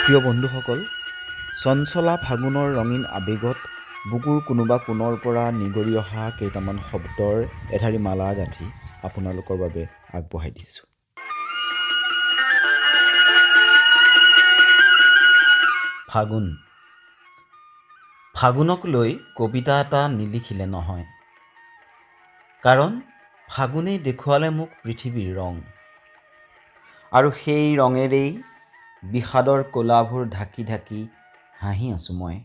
প্ৰিয় বন্ধুসকল, চঞ্চলা ফাগুনৰ ৰঙীন আৱেগত বুকুৰ কোনোবা কোণৰ পৰা নিগৰি অহা কেইটামান শব্দৰ এধাৰি মালা গাঁঠি আপোনালোকৰ বাবে আগবঢ়াই দিছোঁ। ফাগুন। ফাগুনক লৈ কবিতা এটা নিলিখিলে নহয়, কাৰণ ফাগুনেই দেখুৱালে মোক পৃথিৱীৰ ৰং, আৰু সেই ৰঙেৰেই বিষাদৰ ক'লাবোৰ ঢাকি ঢাকি হাঁহি আছোঁ মই।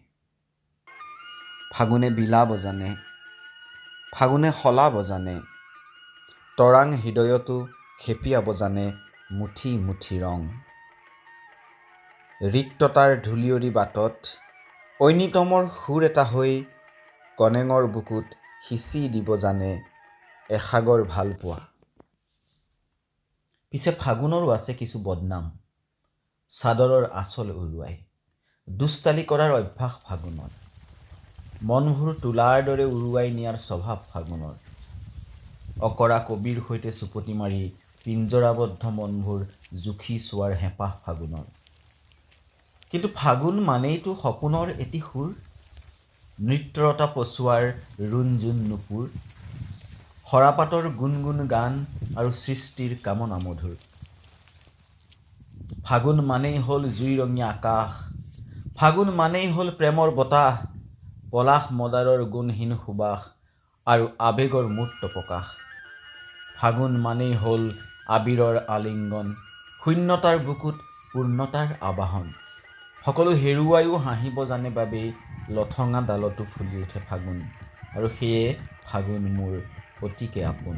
ফাগুনে বিলা বজানে, ফাগুনে শলা বজানে, তৰাং হৃদয়তো খেপিয়াব জানে মুঠি মুঠি ৰং। ৰিক্ততাৰ ধূলিয়ৰী বাটত ঐনিতমৰ সুৰ এটা হৈ কনেঙৰ বুকুত সিঁচি দিব জানে এসাগৰ ভাল পোৱা। পিছে ফাগুনৰো আছে কিছু বদনাম। চাদৰৰ আঁচল উৰুৱাই দুষ্টালি কৰাৰ অভ্যাস ফাগুনৰ। মনবোৰ তোলাৰ দৰে উৰুৱাই নিয়াৰ স্বভাৱ ফাগুনৰ। অকৰা কবিৰ সৈতে চুপতি মাৰি পিঞ্জৰাবদ্ধ মনবোৰ জুখি চোৱাৰ হেঁপাহ ফাগুনৰ। কিন্তু ফাগুন মানেইতো সপোনৰ এটি সুৰ, নৃত্যৰতা পচোৱাৰ ৰুণজুণ নুপুৰ, সৰাপাতৰ গুণগুণ গান আৰু সৃষ্টিৰ কামনা মধুৰ। ফাগুন মানেই হ'ল জুইৰঙীয়া আকাশ, ফাগুন মানেই হ'ল প্ৰেমৰ বতাহ, পলাশ মদাৰৰ গুণহীন সুবাস আৰু আৱেগৰ মূৰ্ত প্ৰকাশ। ফাগুন মানেই হ'ল আবিৰৰ আলিংগন, শূন্যতাৰ বুকুত পূৰ্ণতাৰ আবাহন। সকলো হেৰুৱাইও হাঁহিব জানে বাবেই লঠঙা ডালতো ফুলি উঠে ফাগুন, আৰু সেয়ে ফাগুন মোৰ অতিকে আপোন।